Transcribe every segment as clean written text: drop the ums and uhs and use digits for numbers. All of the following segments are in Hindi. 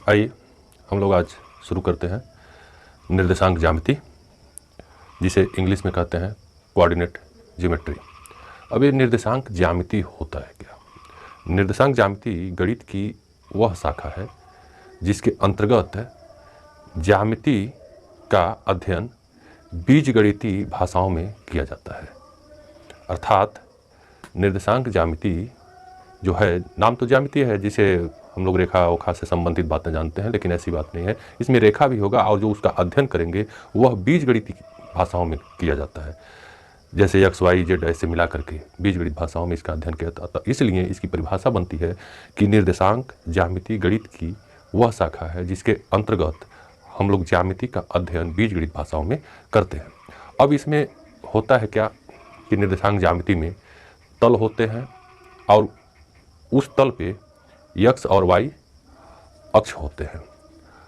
आइए हम लोग आज शुरू करते हैं निर्देशांक ज्यामिति, जिसे इंग्लिश में कहते हैं कोऑर्डिनेट ज्योमेट्री। अब ये निर्देशांक ज्यामिति होता है क्या? निर्देशांक ज्यामिति गणित की वह शाखा है जिसके अंतर्गत ज्यामिति का अध्ययन बीजगणितीय भाषाओं में किया जाता है। अर्थात निर्देशांक ज्यामिति जो है, नाम तो ज्यामिति है, जिसे हम लोग रेखा ओखा से संबंधित बातें जानते हैं, लेकिन ऐसी बात नहीं है। इसमें रेखा भी होगा और जो उसका अध्ययन करेंगे वह बीजगणितीय भाषाओं में किया जाता है। जैसे एक्स वाई जेड ऐसे मिला करके बीजगणित भाषाओं में इसका अध्ययन किया जाता है। इसलिए इसकी परिभाषा बनती है कि निर्देशांक ज्यामिति गणित की वह शाखा है जिसके अंतर्गत हम लोग ज्यामिति का अध्ययन बीजगणित भाषाओं में करते हैं। अब इसमें होता है क्या कि निर्देशांक ज्यामिति में तल होते हैं और उस तल पे एक्स और वाई अक्ष होते हैं।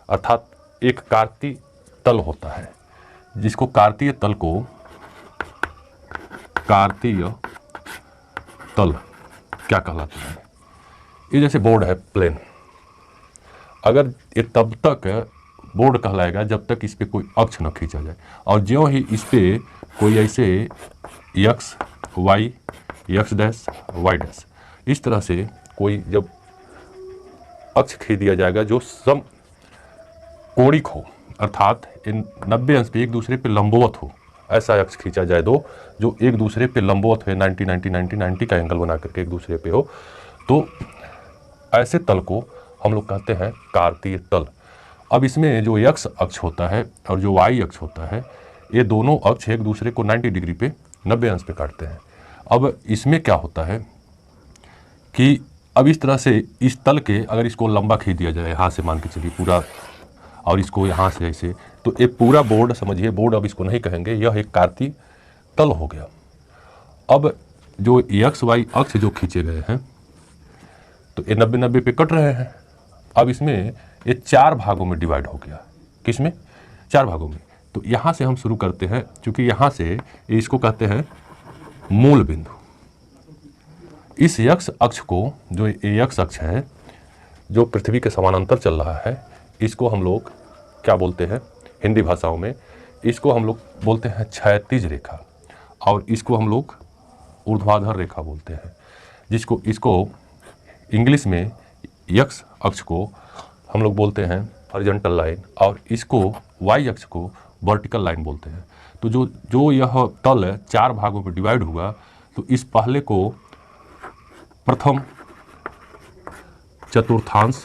अर्थात एक कार्तीय तल होता है जिसको कार्तीय तल क्या कहलाता है? ये जैसे बोर्ड है प्लेन, अगर ये तब तक बोर्ड कहलाएगा जब तक इस पे कोई अक्ष न खींचा जाए, और ज्यों ही इस पे कोई ऐसे X Y X dash Y dash इस तरह से कोई जब अक्ष खींच दिया जाएगा जो सम कोणिक हो, अर्थात इन 90 अंश पे एक दूसरे पे लंबवत हो, ऐसा अक्ष खींचा जाए दो जो एक दूसरे पे लंबवत है, 90 का एंगल बना करके एक दूसरे पे हो, तो ऐसे तल को हम लोग कहते हैं कार्तीय तल। अब इसमें जो एक्स अक्ष होता है और जो वाई अक्ष होता है, ये दोनों अक्ष एक दूसरे को 90 डिग्री पे 90 अंश पे काटते हैं। अब इसमें क्या होता है कि अब इस तरह से इस तल के अगर इसको लंबा खींच दिया जाए, यहाँ से मान के चलिए पूरा, और इसको यहाँ से ऐसे, तो ये पूरा बोर्ड समझिए, बोर्ड अब इसको नहीं कहेंगे, यह एक कार्तीय तल हो गया। अब जो एक्स वाई अक्ष जो खींचे गए हैं तो ये 90 पे कट रहे हैं। अब इसमें ये 4 भागों में डिवाइड हो गया। किसमें? 4 भागों में। तो यहाँ से हम शुरू करते हैं, क्योंकि यहाँ से इसको कहते हैं मूल बिंदु। इस एक्स अक्ष को, जो एक्स अक्ष है जो पृथ्वी के समानांतर चल रहा है, इसको हम लोग क्या बोलते हैं हिंदी भाषाओं में? इसको हम लोग बोलते हैं क्षैतिज रेखा, और इसको हम लोग ऊर्ध्वाधर रेखा बोलते हैं, इसको इंग्लिश में एक्स अक्ष को हम लोग बोलते हैं हॉरिजॉन्टल लाइन, और इसको वाई अक्ष को वर्टिकल लाइन बोलते हैं। तो जो यह तल 4 भागों में डिवाइड हुआ, तो इस पहले को प्रथम चतुर्थांश,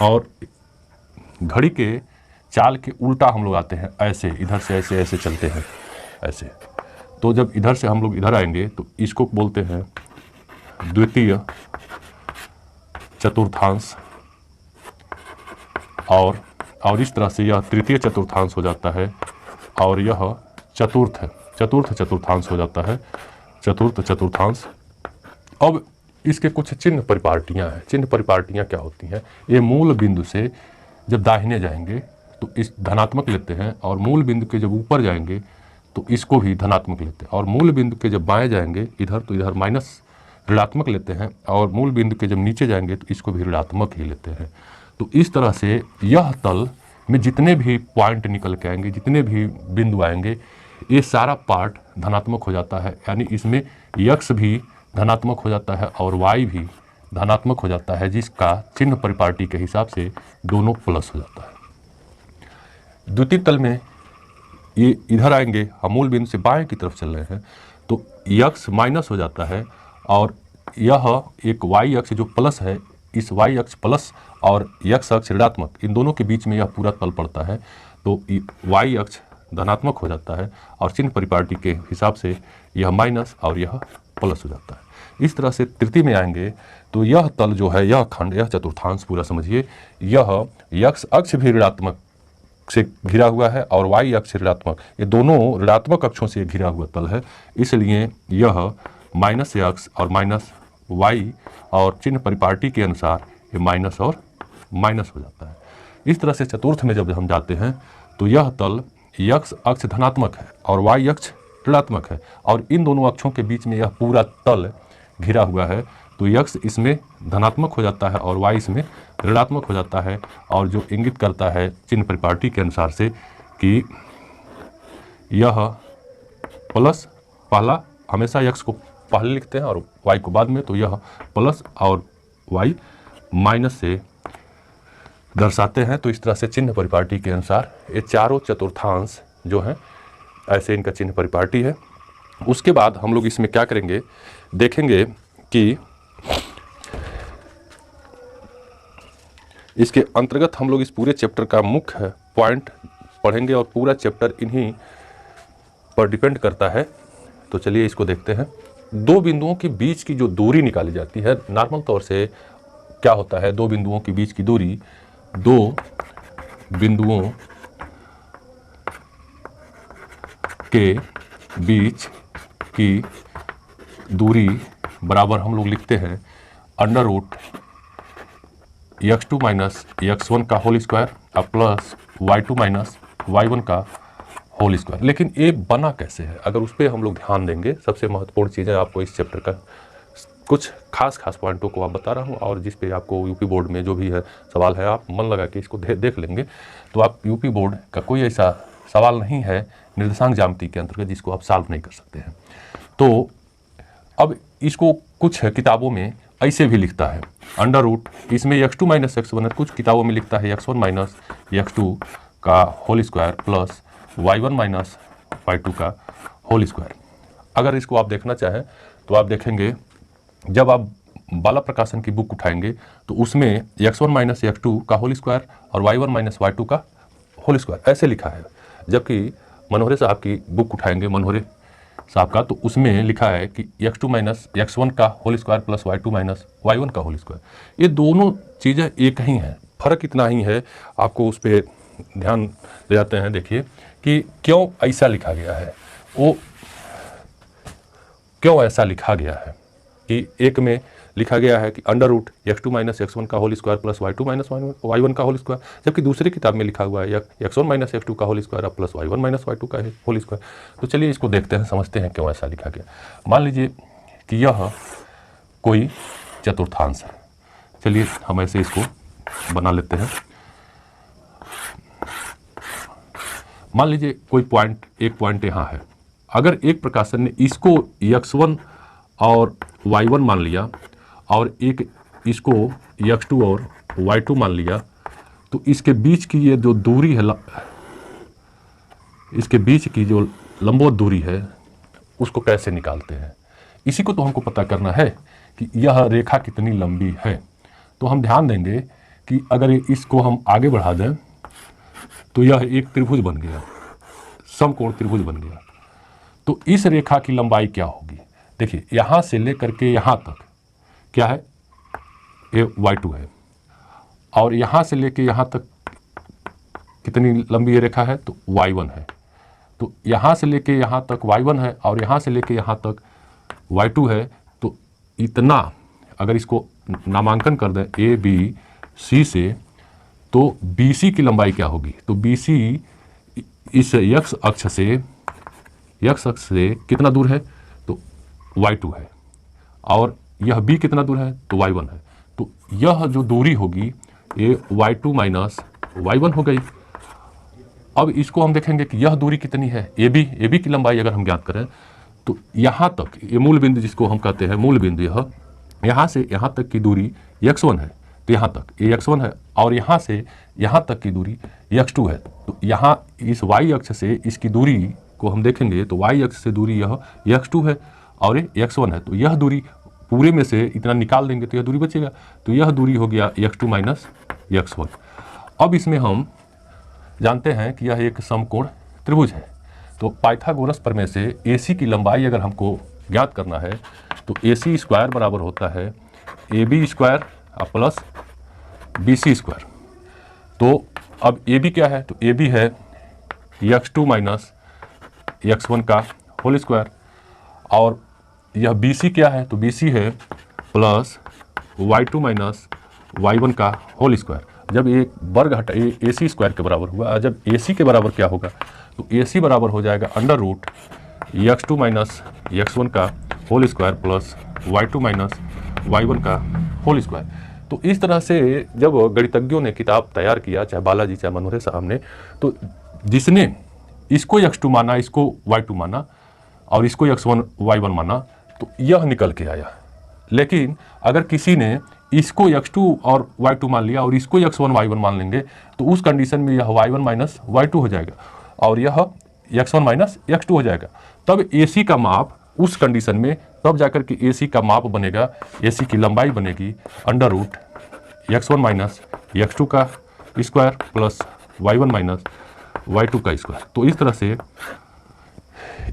और घड़ी के चाल के उल्टा हम लोग आते हैं, ऐसे इधर से ऐसे ऐसे चलते हैं ऐसे। तो जब इधर से हम लोग इधर आएंगे तो इसको बोलते हैं द्वितीय चतुर्थांश, और इस तरह से यह तृतीय चतुर्थांश हो जाता है, और यह चतुर्थ चतुर्थांश हो जाता है, चतुर्थ चतुर्थांश। अब इसके कुछ चिन्ह परिपाटियाँ हैं। चिन्ह परिपाटियाँ क्या होती हैं? ये मूल बिंदु से जब दाहिने जाएंगे तो इस धनात्मक लेते हैं, और मूल बिंदु के जब ऊपर जाएंगे तो इसको भी धनात्मक लेते हैं, और मूल बिंदु के जब बाएं जाएंगे इधर तो इधर माइनस ऋणात्मक लेते हैं, और मूल बिंदु के जब नीचे जाएंगे तो इसको भी ऋणात्मक ही लेते हैं। तो इस तरह से यह तल में जितने भी पॉइंट निकल के आएंगे, जितने भी बिंदु आएंगे, ये सारा पार्ट धनात्मक हो जाता है। यानी इसमें यक्स भी धनात्मक हो जाता है और वाई भी धनात्मक हो जाता है, जिसका चिन्ह परिपाटी के हिसाब से दोनों प्लस हो जाता है। द्वितीय तल में ये इधर आएंगे, हम मूल बिंदु से बाएं की तरफ चल रहे हैं, तो यक्स माइनस हो जाता है, और यह एक वाई अक्ष जो प्लस है, इस वाई अक्ष प्लस और यक्स अक्ष ऋणात्मक, इन दोनों के बीच में यह पूरा तल पड़ता है, तो वाई अक्ष धनात्मक हो जाता है, और चिन्ह परिपाटी के हिसाब से यह माइनस और यह प्लस हो जाता है। इस तरह से तृतीय में आएंगे तो यह तल जो है, यह खंड, यह चतुर्थांश पूरा समझिए, यह यक्स अक्ष भी ऋणात्मक से घिरा हुआ है और वाई अक्ष ऋणात्मक, ये दोनों ऋणात्मक अक्षों से घिरा हुआ तल है। इसलिए यह माइनस एक्स और माइनस वाई, और चिन्ह परिपाटी के अनुसार ये माइनस और माइनस हो जाता है। इस तरह से चतुर्थ में जब हम जाते हैं तो यह तल एक्स अक्ष धनात्मक है और वाई अक्ष ऋणात्मक है, और इन दोनों अक्षों के बीच में यह पूरा तल घिरा हुआ है, तो x इसमें धनात्मक हो जाता है और y इसमें ऋणात्मक हो जाता है, और जो इंगित करता है चिन्ह परिपाटी के अनुसार से कि यह प्लस, पहला हमेशा x को पहले लिखते हैं और y को बाद में, तो यह प्लस और y माइनस से दर्शाते हैं। तो इस तरह से चिन्ह परिपाटी के अनुसार ये चारों चतुर्थांश जो हैं ऐसे इनका चिन्ह परिपाटी है। उसके बाद हम लोग इसमें क्या करेंगे, देखेंगे कि इसके अंतर्गत हम लोग इस पूरे चैप्टर का मुख्य पॉइंट पढ़ेंगे और पूरा चैप्टर इन्हीं पर डिपेंड करता है। तो चलिए इसको देखते हैं। दो बिंदुओं के बीच की जो दूरी निकाली जाती है, नॉर्मल तौर से क्या होता है, दो बिंदुओं के बीच की दूरी, दो बिंदुओं के बीच की दूरी बराबर हम लोग लिखते हैं under root x2 minus x1 का होल स्क्वायर और प्लस y2 माइनस y1 का होल स्क्वायर। लेकिन ये बना कैसे है, अगर उस पर हम लोग ध्यान देंगे, सबसे महत्वपूर्ण चीज़ें आपको इस चैप्टर का कुछ खास पॉइंटों को आप बता रहा हूँ, और जिस पे आपको यूपी बोर्ड में जो भी है सवाल है आप मन लगा के इसको देख लेंगे, तो आप यूपी बोर्ड का कोई ऐसा सवाल नहीं है निर्देशांक ज्यामिति के अंतर्गत जिसको आप सॉल्व नहीं कर सकते हैं। तो अब इसको कुछ किताबों में ऐसे भी लिखता है अंडर रूट, इसमें x2 माइनस x1 है, कुछ किताबों में लिखता है x1 माइनस x2 का whole square plus y1 minus y2 का होल स्क्वायर। अगर इसको आप देखना चाहें तो आप देखेंगे, जब आप बाला प्रकाशन की बुक उठाएंगे तो उसमें x1 माइनस x2 का होल स्क्वायर और y1 माइनस y2 का होल स्क्वायर ऐसे लिखा है। जबकि मनोहरे साहब की बुक उठाएंगे, मनोहरे साहब का, तो उसमें लिखा है कि x2 माइनस x1 का whole square plus y2 minus y1 का होल स्क्वायर। ये दोनों चीज़ें एक ही हैं, फ़र्क इतना ही है। आपको उस पर ध्यान दे जाते हैं, देखिए कि क्यों ऐसा लिखा गया है, वो क्यों ऐसा लिखा गया है कि एक में लिखा गया है कि under root x2 minus x1 का whole square plus y2 minus y1 का होल स्क्वायर, जबकि दूसरी किताब में लिखा हुआ है x1 माइनस x2 का whole square plus y1 minus y2 का होल स्क्वायर। तो चलिए इसको देखते हैं, समझते हैं क्यों ऐसा लिखा गया। मान लीजिए कि यह कोई चतुर्थांश है, चलिए हम ऐसे इसको बना लेते हैं। मान लीजिए कोई पॉइंट, एक पॉइंट यहाँ है, अगर एक प्रकाशन ने इसको x1 और y1 मान लिया और एक इसको x2 और y2 मान लिया, तो इसके बीच की ये जो दूरी है, इसके बीच की जो लंबवत दूरी है उसको कैसे निकालते हैं, इसी को तो हमको पता करना है कि यह रेखा कितनी लंबी है। तो हम ध्यान देंगे कि अगर इसको हम आगे बढ़ा दें तो यह एक त्रिभुज बन गया, समकोण त्रिभुज बन गया। तो इस रेखा की लंबाई क्या होगी, देखिए यहाँ से लेकर के यहाँ तक क्या है, ये y2 है, और यहाँ से लेके यहाँ तक कितनी लंबी ये रेखा है, तो y1 है। तो यहाँ से लेके यहाँ तक y1 है और यहाँ से लेके यहाँ तक y2 है। तो इतना अगर इसको नामांकन कर दें ए बी सी से, तो BC की लंबाई क्या होगी, तो BC इस x अक्ष से कितना दूर है, तो y2 है, और यह B कितना दूर है, तो y1 है। तो यह जो दूरी होगी ये y2 माइनस y1 हो गई। अब इसको हम देखेंगे कि यह दूरी कितनी है, AB की लंबाई अगर हम ज्ञात करें तो यहाँ तक, ये मूल बिंदु जिसको हम कहते हैं मूल बिंदु, यह यहाँ से यहाँ तक की दूरी x1 है, तो यहाँ तक ये x1 है, और यहाँ से यहाँ तक की दूरी x2 है। तो यहाँ इस y अक्ष से इसकी दूरी को हम देखेंगे तो y अक्ष से दूरी यह x2 है और ये x1 है। तो यह दूरी पूरे में से इतना निकाल देंगे तो यह दूरी बचेगा, तो यह दूरी हो गया x2 माइनस x1। अब इसमें हम जानते हैं कि यह एक समकोण त्रिभुज है। तो पाइथागोरस प्रमेय से AC की लंबाई अगर हमको ज्ञात करना है तो AC स्क्वायर बराबर होता है AB square plus BC square. तो अब AB क्या है, तो AB है x2 माइनस x1 का होल स्क्वायर, और यह BC क्या है, तो BC है प्लस y2 माइनस y1 का होल स्क्वायर। जब एक वर्ग हटा AC स्क्वायर के बराबर हुआ, जब AC के बराबर क्या होगा, तो AC बराबर हो जाएगा under root x2 minus x1 का whole square plus y2 minus y1 का होल स्क्वायर। तो इस तरह से जब गणितज्ञों ने किताब तैयार किया, चाहे बालाजी चाहे मनोहरे साहब ने, तो जिसने इसको x2 माना, इसको y2 माना और इसको x1 y1 माना, तो यह निकल के आया। लेकिन अगर किसी ने इसको x2 और y2 मान लिया और इसको x1 y1 मान लेंगे, तो उस कंडीशन में यह y1 माइनस y2 हो जाएगा और यह x1 माइनस x2 हो जाएगा। तब AC का माप उस कंडीशन में, तब जाकर के AC का माप बनेगा, AC की लंबाई बनेगी under root x1 minus x2 का square plus y1 minus y2 का स्क्वायर। तो इस तरह से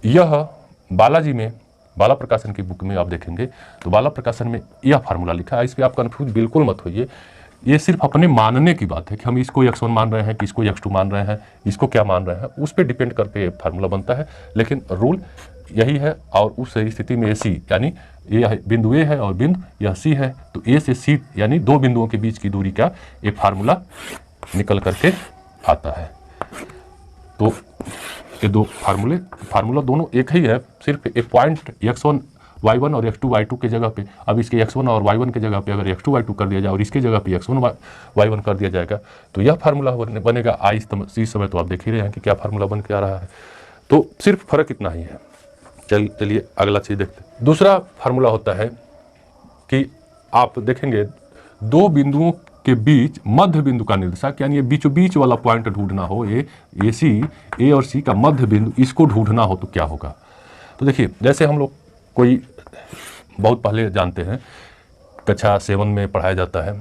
यह बालाजी में, बाला प्रकाशन की बुक में आप देखेंगे तो बाला प्रकाशन में यह फार्मूला लिखा है। इस पर आप कन्फ्यूज बिल्कुल मत होइए, ये सिर्फ अपने मानने की बात है कि हम इसको x1 मान रहे हैं कि इसको x2 मान रहे हैं, इसको क्या मान रहे हैं, उस पर डिपेंड करके फार्मूला बनता है। लेकिन रूल यही है। और उस स्थिति में AC यानी ये बिंदु A है और बिंदु यह C है, तो A से C यानी दो बिंदुओं के बीच की दूरी का एक फार्मूला निकल करके आता है। तो ये दो फार्मूला दोनों एक ही है, सिर्फ एक पॉइंट x1 y1 और x2 y2 के जगह पे, अब इसके x1 और y1 के जगह पे अगर x2 y2 कर दिया जाए और इसके जगह पे x1 y1 कर दिया जाएगा तो यह फार्मूला बनेगा। इस समय तो आप देख ही रहे हैं कि क्या फार्मूला बन के आ रहा है। तो सिर्फ फर्क इतना ही है। चलिए अगला चीज़ देखते हैं। दूसरा फार्मूला होता है कि आप देखेंगे दो बिंदुओं के बीच मध्य बिंदु का निर्देशांक, यानी ये बीचों बीच वाला पॉइंट ढूंढना हो, ये A और C का मध्य बिंदु, इसको ढूंढना हो तो क्या होगा। तो देखिए, जैसे हम लोग कोई बहुत पहले जानते हैं, कक्षा 7 में पढ़ाया जाता है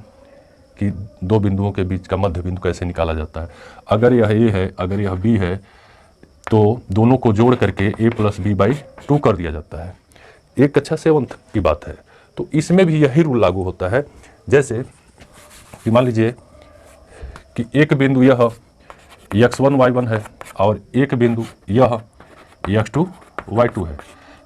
कि दो बिंदुओं के बीच का मध्य बिंदु कैसे निकाला जाता है। अगर यह A है, अगर यह B है, तो दोनों को जोड़ करके A प्लस B/2 कर दिया जाता है। एक कक्षा 7 की बात है। तो इसमें भी यही रूल लागू होता है। जैसे कि मान लीजिए कि एक बिंदु यह x1 y1 है और एक बिंदु यह x2 y2 है।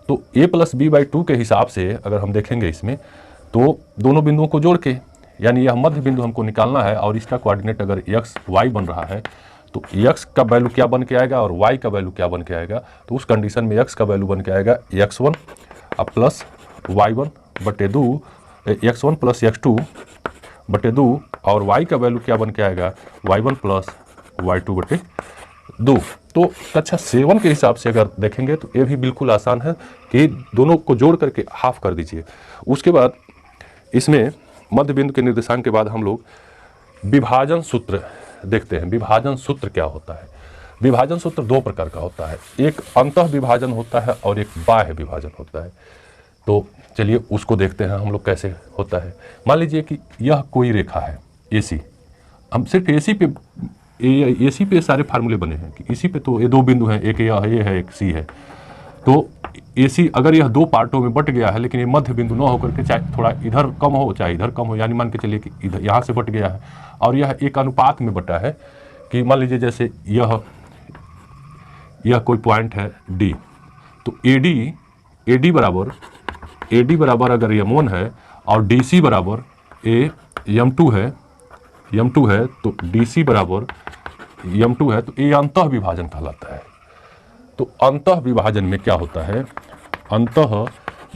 तो A प्लस B/2 के हिसाब से अगर हम देखेंगे इसमें, तो दोनों बिंदुओं को जोड़ के, यानी यह मध्य बिंदु हमको निकालना है और इसका कोऑर्डिनेट अगर x y बन रहा है, तो x का वैल्यू क्या बन के आएगा और y का वैल्यू क्या बन के आएगा। तो उस कंडीशन में x का वैल्यू बन के आएगा x1 प्लस y1 बटे 2, x1 प्लस x2 बटे 2, और y का वैल्यू क्या बन के आएगा y1 प्लस y2 बटे 2। तो कक्षा 7 के हिसाब से अगर देखेंगे तो ये भी बिल्कुल आसान है कि दोनों को जोड़ करके हाफ कर दीजिए। उसके बाद इसमें मध्य बिंदु के निर्देशांक के बाद हम लोग विभाजन सूत्र देखते हैं। विभाजन सूत्र क्या होता है? विभाजन सूत्र दो प्रकार का होता है, एक अंतः विभाजन होता है और एक बाह्य विभाजन होता है। तो चलिए उसको देखते हैं हम लोग कैसे होता है। मान लीजिए कि यह कोई रेखा है AC, हम सिर्फ AC पे सारे फार्मूले बने हैं कि इसी पे तो ये दो बिंदु हैं, एक यह है एक C है। तो AC अगर यह दो पार्टों में बट गया है, लेकिन ये मध्य बिंदु न होकर के चाहे थोड़ा इधर कम हो चाहे इधर कम हो, यानी मान के चलिए कि इधर यहाँ से बट गया है और यह एक अनुपात में बटा है कि मान लीजिए जैसे यह कोई पॉइंट है D, तो AD बराबर अगर M1 है और DC बराबर M2 है, तो DC बराबर M2 है, तो ये अंतः विभाजन कहलाता है। तो अंतः विभाजन में क्या होता है? अंतः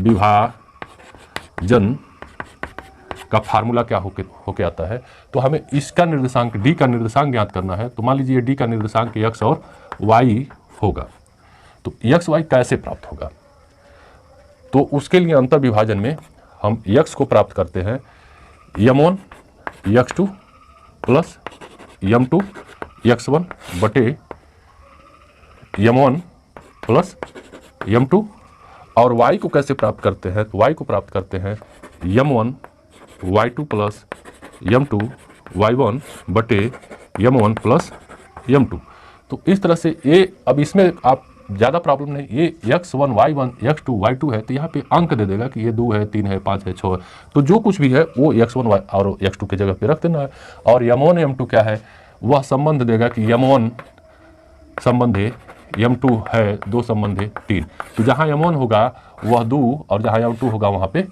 विभाजन का फार्मूला क्या होके आता है? तो हमें इसका निर्देशांक D का निर्देशांक ज्ञात करना है। तो मान लीजिए D का निर्देशांक x और y होगा, तो x y कैसे प्राप्त होगा? तो उसके लिए अंतः विभाजन में हम x को प्राप्त करते हैं M1 x2 plus M2 x1 बटे M1 प्लस M2, और y को कैसे प्राप्त करते हैं? तो y को प्राप्त करते हैं M1 y2 plus M2 y1 बटे M1 प्लस M2। तो इस तरह से ये, अब इसमें आप ज़्यादा प्रॉब्लम नहीं, ये x1 y1 x2 y2 है, तो यहाँ पे अंक दे देगा कि ये 2 है 3 है 5 है 6 है, तो जो कुछ भी है वो x1 y और x2 के जगह पे रख देना है। और M1 M2 क्या है? वह संबंध देगा कि M1 संबंध है, M2 है, 2 संबंध है 3, तो जहाँ M1 होगा वह 2 और जहाँ M2 होगा वहाँ पे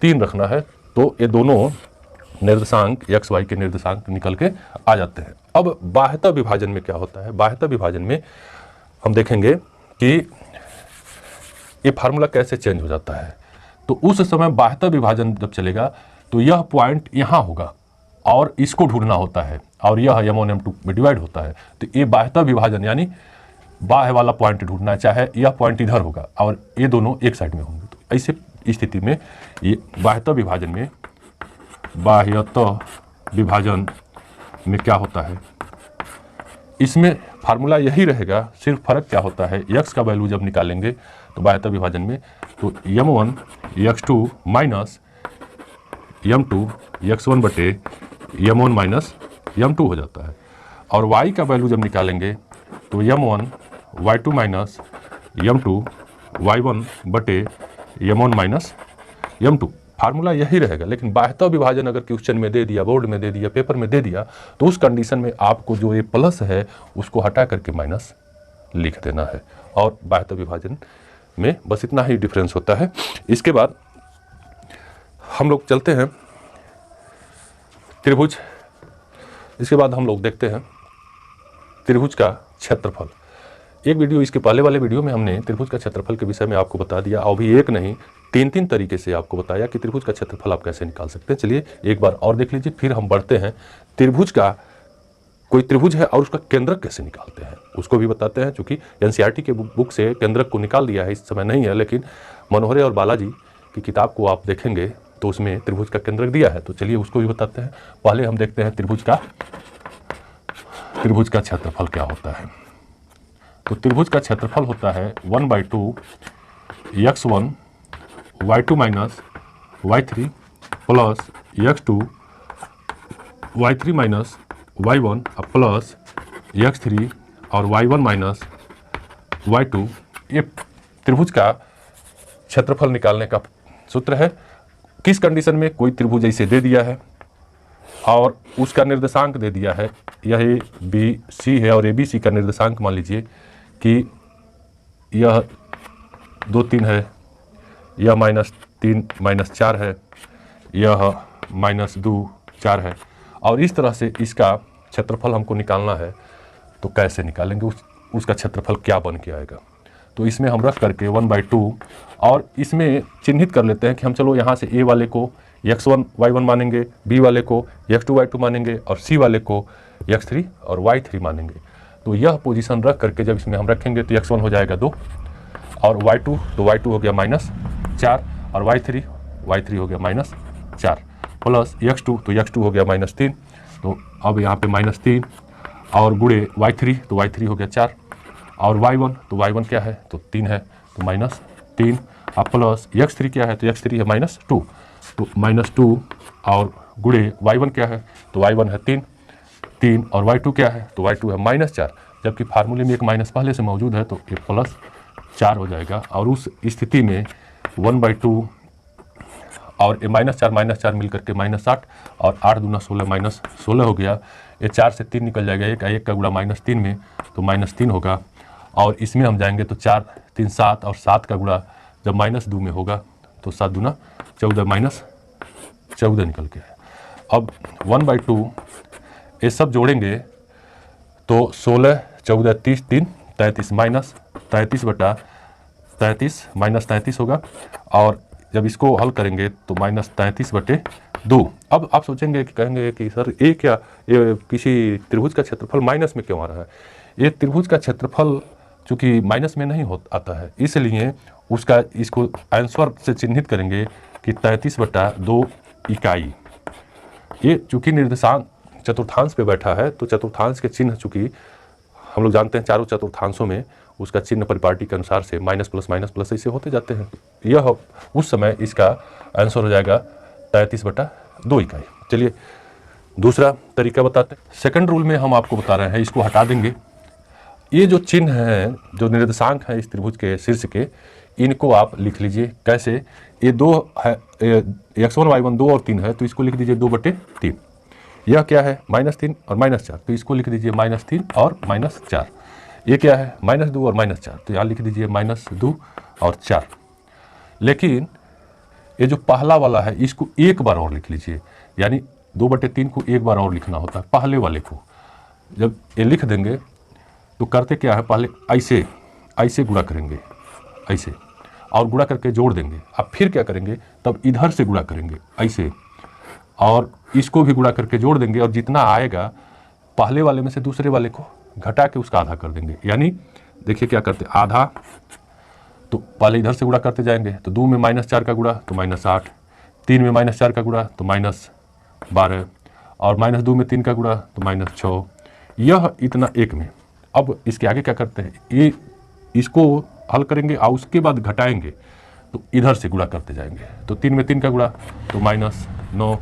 3 रखना है। तो ये दोनों निर्देशांक x y के निर्देशांक निकल के आ जाते हैं। अब बाह्यतः विभाजन में क्या होता है? बाह्यतः विभाजन में हम देखेंगे कि ये फार्मूला कैसे चेंज हो जाता है। तो उस समय बाह्यतः विभाजन जब चलेगा तो यह पॉइंट यहाँ होगा और इसको ढूंढना होता है और यह M1 M2 में डिवाइड होता है। तो ये बाह्यतः विभाजन यानी बाह्य वाला पॉइंट ढूंढना है, चाहे यह पॉइंट इधर होगा और ये दोनों एक साइड में होंगे। तो ऐसे स्थिति में ये बाह्यतः विभाजन में क्या होता है, इसमें फार्मूला यही रहेगा, सिर्फ फर्क क्या होता है, x का वैल्यू जब निकालेंगे तो बाह्यतः विभाजन में तो M1 x2 minus M2 x1 बटे M1 माइनस M2 हो जाता है। और y का वैल्यू जब निकालेंगे तो M1 y2 minus M2 y1 बटे M1 माइनस M2। फार्मूला यही रहेगा, लेकिन बाह्यतः विभाजन अगर क्वेश्चन में दे दिया, बोर्ड में दे दिया, पेपर में दे दिया, तो उस कंडीशन में आपको जो ये प्लस है उसको हटा करके माइनस लिख देना है। और बाह्यतः विभाजन में बस इतना ही डिफरेंस होता है। इसके बाद हम लोग चलते हैं त्रिभुज। इसके बाद हम लोग देखते हैं त्रिभुज का क्षेत्रफल। एक वीडियो, इसके पहले वाले वीडियो में हमने त्रिभुज का क्षेत्रफल के विषय में आपको बता दिया, और भी एक नहीं 3 तरीके से आपको बताया कि त्रिभुज का क्षेत्रफल आप कैसे निकाल सकते हैं। चलिए एक बार और देख लीजिए, फिर हम बढ़ते हैं त्रिभुज का, कोई त्रिभुज है और उसका केंद्रक कैसे निकालते हैं उसको भी बताते हैं। चूँकि NCERT के बुक से केंद्रक को निकाल दिया है, इस समय नहीं है, लेकिन मनोहरे और बालाजी की किताब को आप देखेंगे तो उसमें त्रिभुज का केंद्रक दिया है। तो चलिए उसको भी बताते हैं। पहले हम देखते हैं त्रिभुज का क्षेत्रफल क्या होता है। तो त्रिभुज का क्षेत्रफल होता है 1/2 x1 y2 minus y3 plus x2 y3 minus y1 plus x3 और y1 माइनस y2। ये त्रिभुज का क्षेत्रफल निकालने का सूत्र है। किस कंडीशन में कोई त्रिभुज ऐसे दे दिया है और उसका निर्देशांक दे दिया है, यह ABC है और ABC का निर्देशांक मान लीजिए कि यह 2 3 है, यह -3 -4 है, यह -2 4 है, और इस तरह से इसका क्षेत्रफल हमको निकालना है। तो कैसे निकालेंगे, उसका क्षेत्रफल क्या बन के आएगा। तो इसमें हम रख करके 1/2 और इसमें चिन्हित कर लेते हैं कि हम चलो यहाँ से A वाले को x1 y1 मानेंगे, B वाले को x2 y2 मानेंगे और C वाले को x3 और y3 मानेंगे। तो यह पोजीशन रख करके जब इसमें हम रखेंगे तो x1 हो जाएगा 2 और y2 तो y2 हो गया -4 और y3 हो गया -4 प्लस x2 तो x2 हो गया -3। तो अब यहाँ पे -3 और गुणे y3 तो y3 हो गया 4 और y1 तो y1 क्या है तो 3 है तो -3 और प्लस x3 क्या है तो x3 है -2 तो -2 और गुणे y1 क्या है तो y1 है 3 और y2 क्या है तो y2 है -4। जबकि फार्मूले में एक माइनस पहले से मौजूद है तो ये +4 हो जाएगा। और उस स्थिति में 1/2 और -4 मिलकर के -8 और 8 दूना 16 -16 हो गया। ये 4 से 3 निकल जाएगा, एक का गुणा -3 में तो -3 होगा। और इसमें हम जाएंगे तो 4 3 7 और 7 का गुणा जब -2 में होगा तो 7 दूना 14 -14 निकल के है। अब 1/2 ये सब जोड़ेंगे तो 16 14 30 3 33 -33 -33 होगा। और जब इसको हल करेंगे तो -33/2। अब आप सोचेंगे कि कहेंगे कि सर ये क्या, ये किसी त्रिभुज का क्षेत्रफल माइनस में क्यों आ रहा है। ये त्रिभुज का क्षेत्रफल चूँकि माइनस में नहीं आता है, इसलिए उसका इसको आंसर से चिन्हित करेंगे कि 33/2 इकाई। ये चूँकि निर्देशांक चतुर्थांश पे बैठा है तो चतुर्थांश के चिन्ह चूँकि हम लोग जानते हैं चारों चतुर्थांशों में उसका चिन्ह परिपाटी के अनुसार से माइनस प्लस ऐसे होते जाते हैं। यह उस समय इसका आंसर हो जाएगा 33/2 इकाई। चलिए दूसरा तरीका बताते हैं। सेकंड रूल में हम आपको बता रहे हैं, इसको हटा देंगे। ये जो चिन्ह हैं, जो निर्देशांक हैं इस त्रिभुज के शीर्ष के, इनको आप लिख लीजिए। कैसे, ये 2 है, x1 y1 2 और 3 है तो इसको लिख दीजिए 2/3। यह क्या है -3 और -4 तो इसको लिख दीजिए -3 और -4। ये क्या है -2 और -4 तो यहाँ लिख दीजिए -2 और 4। लेकिन ये जो पहला वाला है इसको एक बार और लिख लीजिए, यानी 2/3 को एक बार और लिखना होता है। पहले वाले को जब ये लिख देंगे तो करते क्या है, पहले ऐसे गुणा करेंगे ऐसे, और गुणा करके जोड़ देंगे। अब फिर क्या करेंगे, तब इधर से गुणा करेंगे ऐसे, और इसको भी गुणा करके जोड़ देंगे, और जितना आएगा पहले वाले में से दूसरे वाले को घटा के उसका आधा कर देंगे। यानी देखिए क्या करते, आधा तो पहले इधर से गुणा करते जाएंगे, तो 2 में -4 का गुणा तो -8, 3 में -4 का गुणा तो -12, और -2 में 3 का गुणा तो -6, यह इतना 1 में। अब इसके आगे क्या करते हैं, ये इसको हल करेंगे और उसके बाद घटाएंगे, तो इधर से गुणा करते जाएंगे, तो 3 में 3 का गुणा तो -9,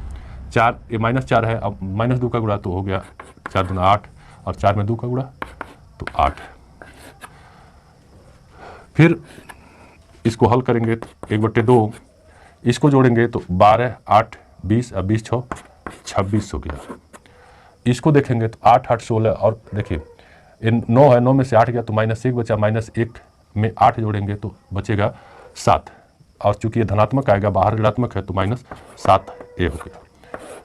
4 ये -4 है, अब -2 का गुणा तो हो गया 4 दूना 8, और 4 में 2 का गुणा तो 8। फिर इसको हल करेंगे तो 1/2, इसको जोड़ेंगे तो 12, 8, 20, अब 20 6 26 हो गया। इसको देखेंगे तो 8 8 16, और देखिए 9 है, 9 में से 8 गया तो -1 बचा, -1 में 8 जोड़ेंगे तो बचेगा 7, और चूंकि ये धनात्मक आएगा, बाहर ऋणात्मक है तो -7 ये हो गया।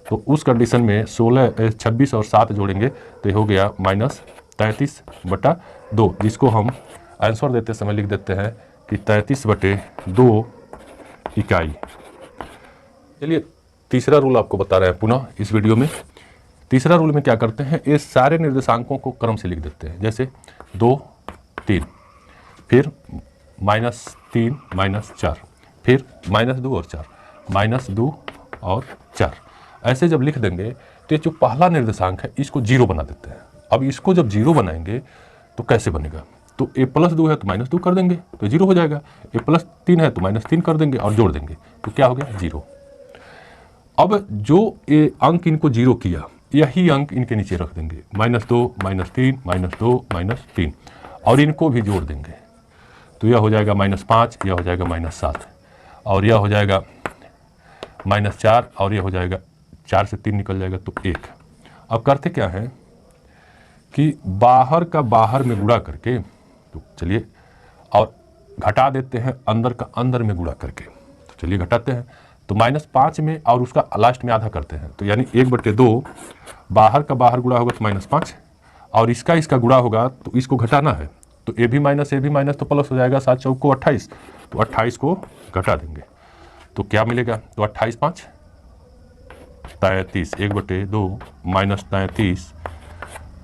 तो उस कंडीशन में 26 और 7 जोड़ेंगे तो ये हो गया -33/2, जिसको हम आंसर देते समय लिख देते हैं कि 33/2 इकाई। चलिए तीसरा रूल आपको बता रहे हैं पुनः इस वीडियो में। तीसरा रूल में क्या करते हैं, ये सारे निर्देशांकों को क्रम से लिख देते हैं, जैसे 2 3, फिर -3 -4, फिर -2 और 4, -2 और 4, ऐसे जब लिख देंगे तो ये जो पहला निर्देशांक है इसको 0 बना देते हैं। अब इसको जब 0 बनाएंगे तो कैसे बनेगा, तो a+2 है तो -2 कर देंगे तो 0 हो जाएगा, a+3 है तो -3 कर देंगे और जोड़ देंगे तो क्या हो गया 0। अब जो ये अंक इनको 0 किया, यही अंक इनके नीचे रख देंगे, -2 -3 -2 -3, और इनको भी जोड़ देंगे तो यह हो जाएगा -5, यह हो जाएगा -7, और यह हो जाएगा -4, और यह हो जाएगा 4 से 3 निकल जाएगा तो 1। अब करते क्या है कि बाहर का बाहर में गुणा करके, तो चलिए, और घटा देते हैं अंदर का अंदर में गुणा करके, तो चलिए घटाते हैं, तो -5 में और उसका लास्ट में आधा करते हैं, तो यानी 1/2 बाहर का बाहर गुणा होगा तो -5, और इसका गुणा होगा तो इसको घटाना है, तो ए भी माइनस तो प्लस हो जाएगा, 7 चौको 28, तो 28 को घटा देंगे तो क्या मिलेगा, तो 28 5 33, 1/2 -33,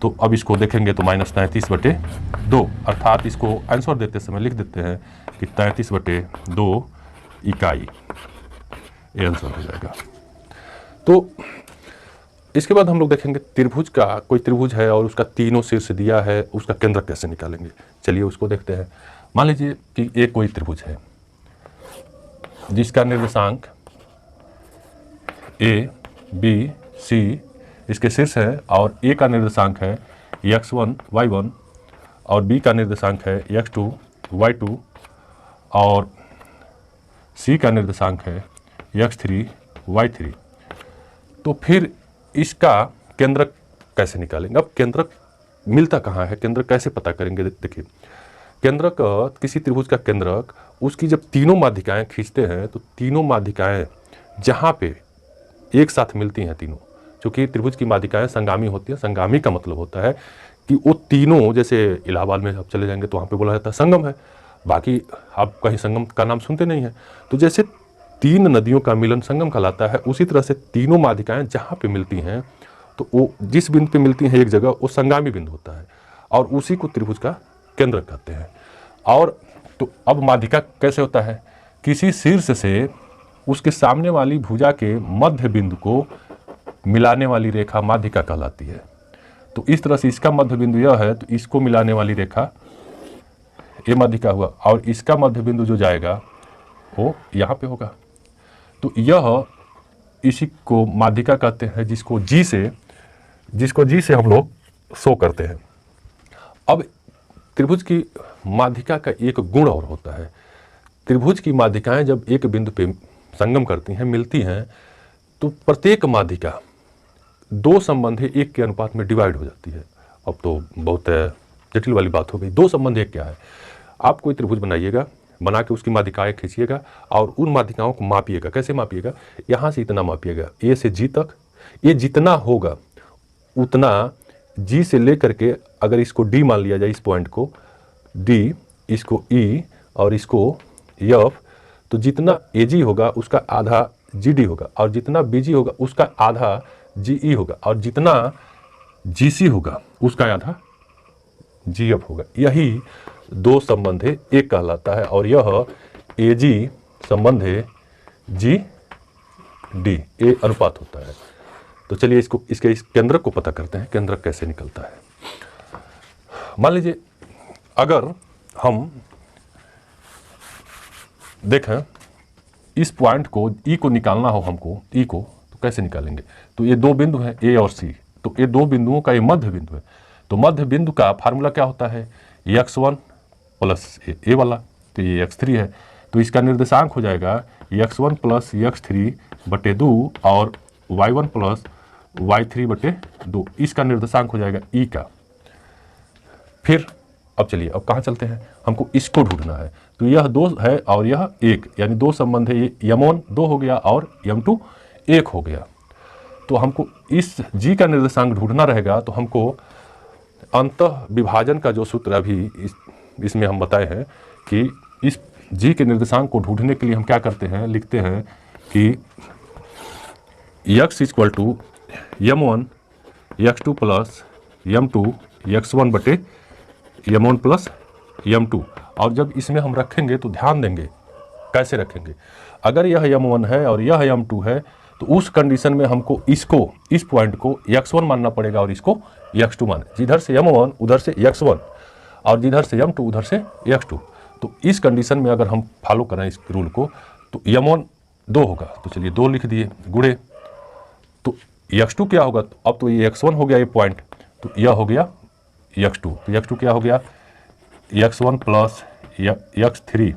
तो अब इसको देखेंगे तो -33/2, अर्थात इसको आंसर देते समय लिख देते हैं कि 33/2 इकाई, ये आंसर हो जाएगा। तो इसके बाद हम लोग देखेंगे त्रिभुज का, कोई त्रिभुज है और उसका तीनों शीर्ष दिया है, उसका केंद्र कैसे निकालेंगे। चलिए उसको देखते हैं। मान लीजिए कि एक कोई त्रिभुज है जिसका निर्देशांक A B C इसके शीर्ष है, और A का निर्देशांक है x1 y1, और B का निर्देशांक है x2 y2, और C का निर्देशांक है x3 y3। तो फिर इसका केंद्रक कैसे निकालेंगे। अब केंद्रक मिलता कहाँ है, केंद्रक कैसे पता करेंगे। देखिए केंद्रक, किसी त्रिभुज का केंद्रक, उसकी जब तीनों माध्यिकाएं खींचते हैं तो तीनों माध्यिकाएं जहाँ पे एक साथ मिलती हैं तीनों, क्योंकि त्रिभुज की माध्यिकाएं संगामी होती हैं। संगामी का मतलब होता है कि वो तीनों, जैसे इलाहाबाद में आप चले जाएंगे तो वहाँ पे बोला जाता है संगम है, बाकी आप कहीं संगम का नाम सुनते नहीं हैं। तो जैसे 3 नदियों का मिलन संगम कहलाता है, उसी तरह से तीनों माध्यिकाएं जहाँ पे मिलती हैं तो वो जिस बिंदु पे मिलती हैं एक जगह, वो संगामी बिंदु होता है, और उसी को त्रिभुज का केंद्र कहते हैं। और तो अब माध्यिका कैसे होता है, किसी शीर्ष से उसके सामने वाली भुजा के मध्य बिंदु को मिलाने वाली रेखा माध्यिका कहलाती है। तो इस तरह से इसका मध्य बिंदु यह है, तो इसको मिलाने वाली रेखा ये माध्यिका हुआ, और इसका मध्य बिंदु जो जाएगा वो यहाँ पे होगा। तो यह इसी को माध्यिका कहते हैं, जिसको जी से हम लोग शो करते हैं। अब त्रिभुज की माध्यिका का एक गुण और होता है, त्रिभुज की माध्यिकाएं जब एक बिंदु पे संगम करती हैं, मिलती हैं, तो प्रत्येक माध्यिका 2 संबंधी 1 के अनुपात में डिवाइड हो जाती है। अब तो बहुत जटिल वाली बात हो गई। 2 संबंधी 1 क्या है, आप कोई त्रिभुज बनाइएगा, बना के उसकी माध्यिकाएं खींचिएगा और उन माध्यिकाओं को मापिएगा। कैसे मापिएगा, यहाँ से इतना मापिएगा, ए से जी तक, ये जितना होगा उतना जी से लेकर के, अगर इसको डी मान लिया जाए, इस पॉइंट को डी, इसको ई और इसको एफ, तो जितना ए जी होगा उसका आधा जी डी होगा, और जितना बी जी होगा उसका आधा जी ई होगा, और जितना जी सी होगा उसका आधा जी एफ होगा। यही दो संबंध है, एक कहलाता है, और यह ए जी संबंध है जी डी, ए अनुपात होता है। तो चलिए इसको इसके इस केंद्रक को पता करते हैं, केंद्रक कैसे निकलता है। मान लीजिए अगर हम देखें इस पॉइंट को ई को निकालना हो हमको, ई को तो कैसे निकालेंगे, तो ये दो बिंदु हैं ए और सी, तो ये दो बिंदुओं का ये मध्य बिंदु है, तो मध्य बिंदु का फार्मूला क्या होता है, x1 प्लस ए वाला, तो ये x3 है, तो इसका निर्देशांक हो जाएगा x1 प्लस x3 बटे 2 और y1 प्लस y3 बटे 2, इसका निर्देशांक हो जाएगा ई का। फिर अब चलिए अब कहाँ चलते हैं, हमको इसको ढूंढना है, तो यह 2 है और यह 1, यानी दो संबंध है, ये m1 2 हो गया और m2 1 हो गया। तो हमको इस g का निर्देशांक ढूंढना रहेगा, तो हमको अंतः विभाजन का जो सूत्र अभी इसमें हम बताए हैं कि इस g के निर्देशांक को ढूंढने के लिए हम क्या करते हैं, लिखते हैं कि x equal to m1 x2 plus m2 x1 बटे m1 प्लस m2, और जब इसमें हम रखेंगे तो ध्यान देंगे कैसे रखेंगे, अगर यह m1 है और यह m2 है तो उस कंडीशन में हमको इसको, इस पॉइंट को x1 मानना पड़ेगा और इसको x2 माने, जिधर से m1 उधर से x1 और जिधर से m2 उधर से x2। तो इस कंडीशन में अगर हम फॉलो करें इस रूल को तो m1 2 होगा, तो चलिए 2 लिख दिए गुणे, तो x2 क्या होगा, तो अब तो ये x1 हो गया ये पॉइंट, तो यह हो गया x2, तो x2 क्या हो गया x1 plus x3,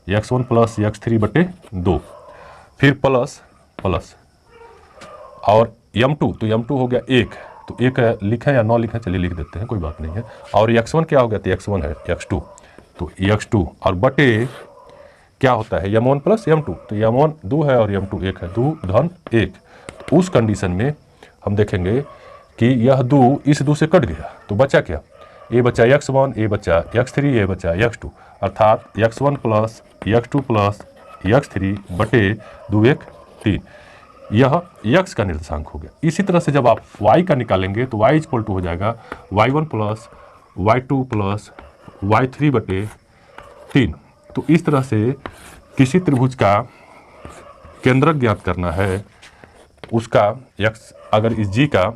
x1 plus x3 बटे 2, फिर प्लस प्लस और m2, तो m2 हो गया 1, तो 1 लिखें या 9 लिखें, चलिए लिख देते हैं कोई बात नहीं है, और x1 क्या हो गया, तो x1 है x2, तो x2 और बटे क्या होता है m1 प्लस m2, तो m1 2 है और m2 1 है, 2 धन 1, तो उस कंडीशन में हम देखेंगे कि यह 2 इस 2 से कट गया, तो बचा क्या, ए बचा x1, ए बचा x3, ए बचा x2, अर्थात x1 plus x2 plus x3 बटे 2 1 3, यह x का निर्देशांक हो गया। इसी तरह से जब आप y का निकालेंगे तो y इक्वल टू हो जाएगा y1 plus y2 plus y3 बटे 3। तो इस तरह से किसी त्रिभुज का केंद्रक ज्ञात करना है, उसका x अगर इस g का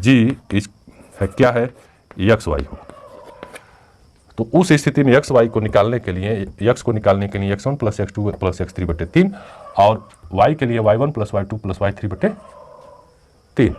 g इस है क्या है एक्स वाई हो, तो उस स्थिति में एक्स वाई को निकालने के लिए, एक्स को निकालने के लिए x1 plus x2 plus x3 बटे 3 और y के लिए y1 plus y2 plus y3 बटे 3।